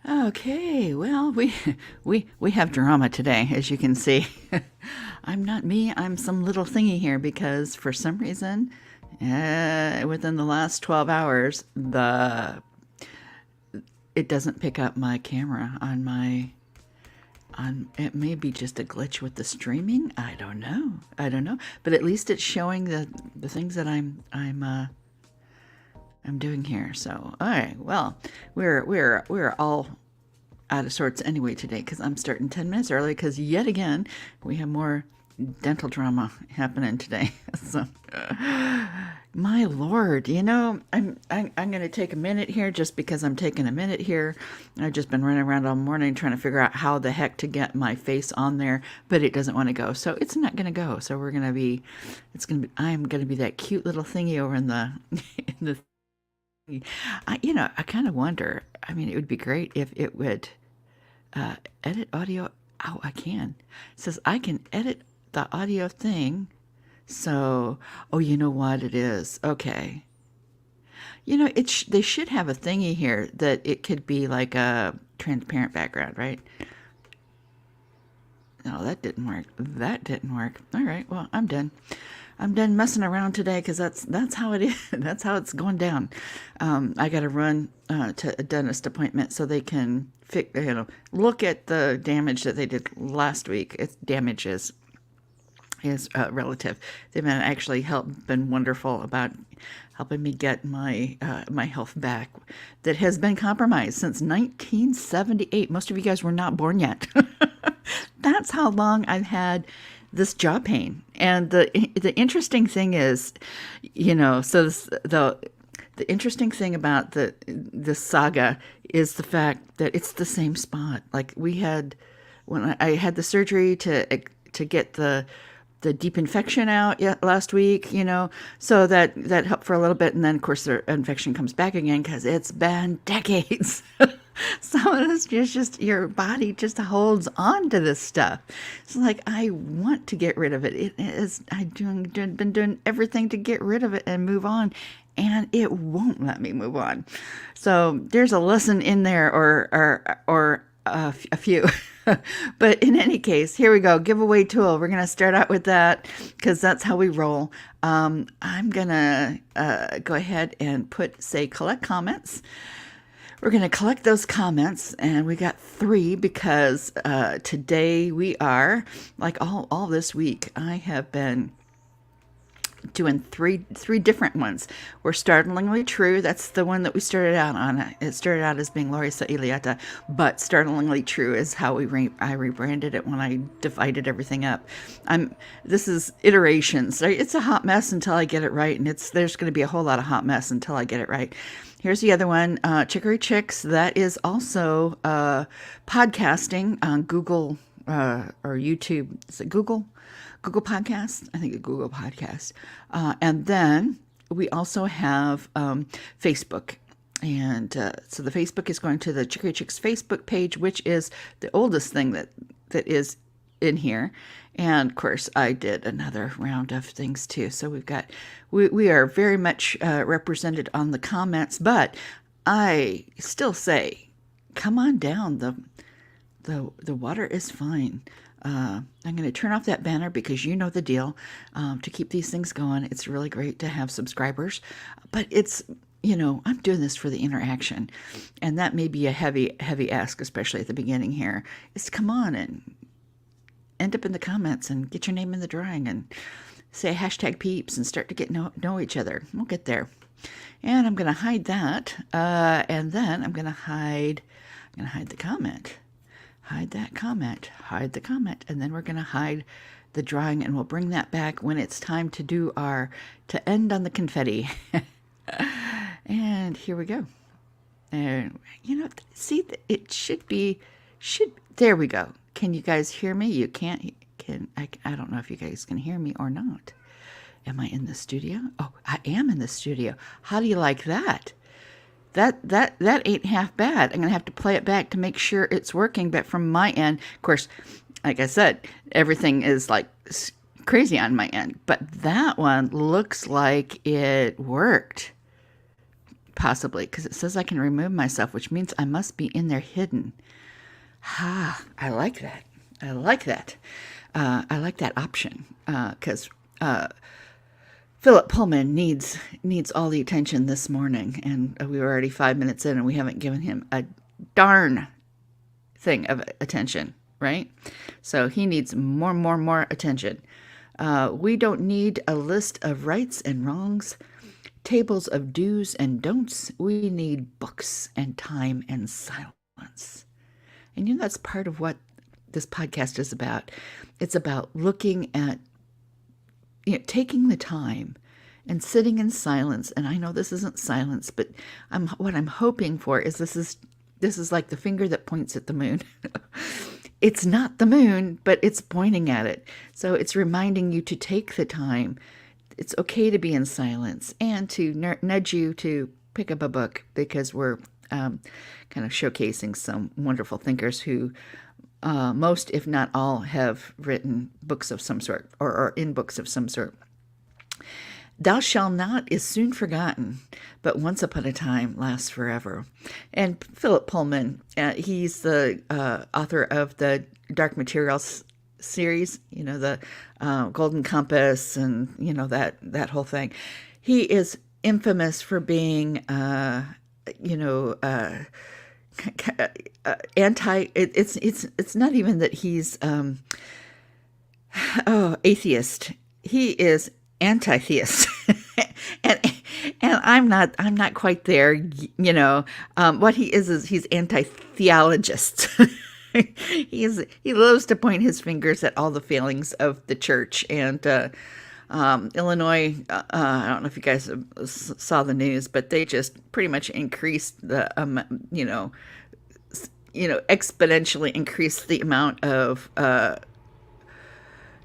Okay, well, we have drama today, as you can see. I'm not me. I'm some little thingy here because for some reason, within the last 12 hours, the it doesn't pick up my camera on my on. It may be just a glitch with the streaming. I don't know. I don't know. But at least it's showing the things that I'm doing here. So, all right. Well, we're all out of sorts anyway today because I'm starting 10 minutes early because yet again we have more dental drama happening today. So, my lord, I'm going to take a minute here just because I'm taking a minute here. I've just been running around all morning trying to figure out how the heck to get my face on there, but it doesn't want to go. So it's not going to go. So I'm going to be that cute little thingy over in the in the I kind of wonder. I mean, it would be great if it would edit audio. Oh, I can. It says I can edit the audio thing. So, oh, you know what it is? Okay. They should have a thingy here that it could be like a transparent background, right? No, that didn't work. That didn't work. All right. Well, I'm done. I'm done messing around today because that's how it is. That's how it's going down. I got to run to a dentist appointment so they can look at the damage that they did last week. It's damage is relative. They've been wonderful about helping me get my health back that has been compromised since 1978. Most of you guys were not born yet. That's how long I've had this jaw pain. And the interesting thing is, the interesting thing about the saga is the fact that it's the same spot. Like we had when I had the surgery to get the deep infection out last week, so that helped for a little bit. And then, of course, the infection comes back again because it's been decades. So it's just your body just holds on to this stuff. It's like, I want to get rid of it. It is, been doing everything to get rid of it and move on. And it won't let me move on. So there's a lesson in there or a few. But in any case, here we go. Giveaway tool. We're going to start out with that because that's how we roll. I'm going to go ahead and say collect comments. We're going to collect those comments, and we got 3 because today we are, like all this week, I have been doing three different ones. We're startlingly true. That's the one that we started out on. It started out as being Lorisa Iliata, but startlingly true is how I rebranded it when I divided everything up. This is iterations. It's a hot mess until I get it right, and there's going to be a whole lot of hot mess until I get it right. Here's the other one, Chicory Chix. That is also podcasting on Google or YouTube. Is it Google? Google Podcast? I think a Google Podcast. And then we also have Facebook. And so the Facebook is going to the Chicory Chicks Facebook page, which is the oldest thing that is in here. And of course, I did another round of things too. So we are very much represented on the comments, but I still say, come on down. The water is fine. I'm going to turn off that banner because you know the deal. To keep these things going, it's really great to have subscribers, but it's, I'm doing this for the interaction, and that may be a heavy ask, especially at the beginning here, is to come on and end up in the comments and get your name in the drawing and say hashtag peeps and start to get know each other. We'll get there. And I'm going to hide that. And then I'm going to hide the comment. Hide that comment, hide the comment, and then we're going to hide the drawing, and we'll bring that back when it's time to to end on the confetti. And here we go. And, see, it there we go. Can you guys hear me? You can't, I don't know if you guys can hear me or not. Am I in the studio? Oh, I am in the studio. How do you like that? That ain't half bad. I'm going to have to play it back to make sure it's working. But from my end, of course, like I said, everything is like crazy on my end. But that one looks like it worked. possibly, because it says I can remove myself, which means I must be in there hidden. Ha, I like that. I like that. I like that option, because Philip Pullman needs all the attention this morning, and we were already 5 minutes in, and we haven't given him a darn thing of attention, right? So he needs more attention. We don't need a list of rights and wrongs, tables of do's and don'ts. We need books and time and silence. And that's part of what this podcast is about. It's about looking at, taking the time and sitting in silence. And I know this isn't silence, but what I'm hoping for is this is like the finger that points at the moon. It's not the moon, but it's pointing at it. So it's reminding you to take the time. It's okay to be in silence and to nudge you to pick up a book, because we're kind of showcasing some wonderful thinkers who most, if not all, have written books of some sort, or are in books of some sort. Thou shalt not is soon forgotten, but once upon a time lasts forever. And Philip Pullman, he's the author of the Dark Materials series, the Golden Compass, and that whole thing. He is infamous for being, anti. It's not even that he's atheist. He is anti-theist. and I'm not quite there. What he is he's anti-theologist. He loves to point his fingers at all the failings of the church. And Illinois, I don't know if you guys saw the news, but they just pretty much increased the exponentially increased the amount of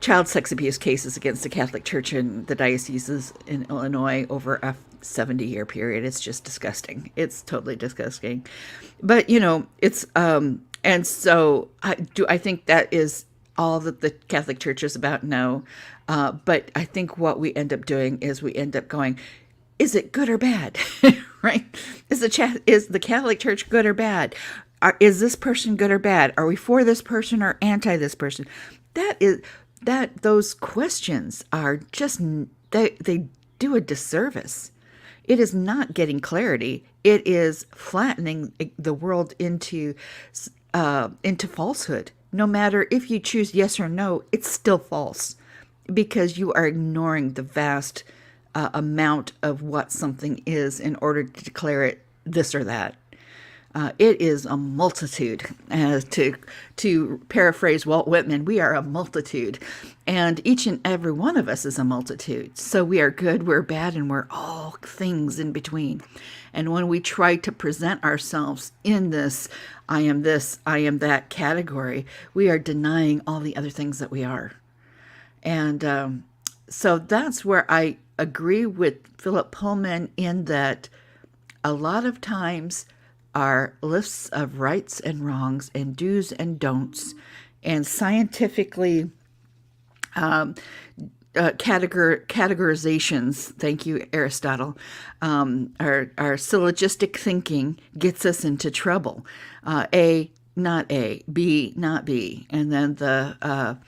child sex abuse cases against the Catholic Church in the dioceses in Illinois over a 70-year period. It's just disgusting. It's totally disgusting. But, it's, and so I think that is all that the Catholic Church is about? No. But I think what we end up doing is we end up going, is it good or bad? Right? Is the Catholic Church good or bad? Is this person good or bad? Are we for this person or anti this person? Those questions are just, they do a disservice. It is not getting clarity. It is flattening the world into falsehood. No matter if you choose yes or no, it's still false, because you are ignoring the vast amount of what something is in order to declare it this or that. It is a multitude. To paraphrase Walt Whitman, we are a multitude, and each and every one of us is a multitude. So we are good, we're bad, and we're all things in between. And when we try to present ourselves in this, I am that category, we are denying all the other things that we are. And so that's where I agree with Philip Pullman, in that a lot of times our lists of rights and wrongs and do's and don'ts and scientifically categorizations, thank you, Aristotle, our syllogistic thinking gets us into trouble. A, not A, B, not B. And then the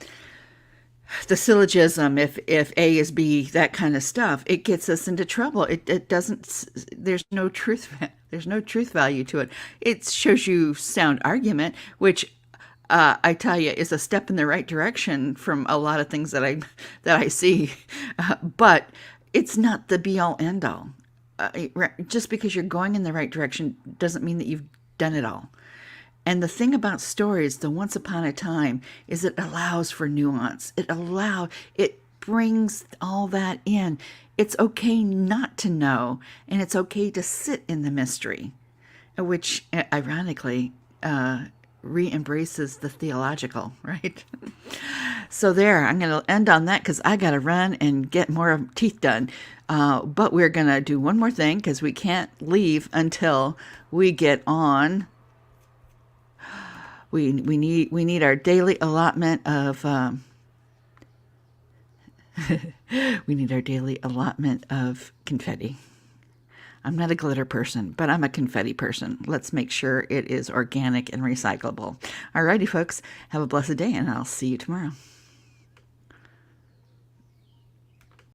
syllogism, if A is B, that kind of stuff, it gets us into trouble. It doesn't, there's no truth value to it. It shows you sound argument, which I tell you is a step in the right direction from a lot of things that I see, but it's not the be all end all. Just because you're going in the right direction doesn't mean that you've done it all. And the thing about stories, the once upon a time, is it allows for nuance. It brings all that in. It's okay not to know, and it's okay to sit in the mystery, which ironically re-embraces the theological, right? So there, I'm going to end on that because I got to run and get more teeth done. But we're going to do one more thing because we can't leave until we get on. We need our daily allotment of we need our daily allotment of confetti. I'm not a glitter person, but I'm a confetti person. Let's make sure it is organic and recyclable. Alrighty, folks, have a blessed day, and I'll see you tomorrow.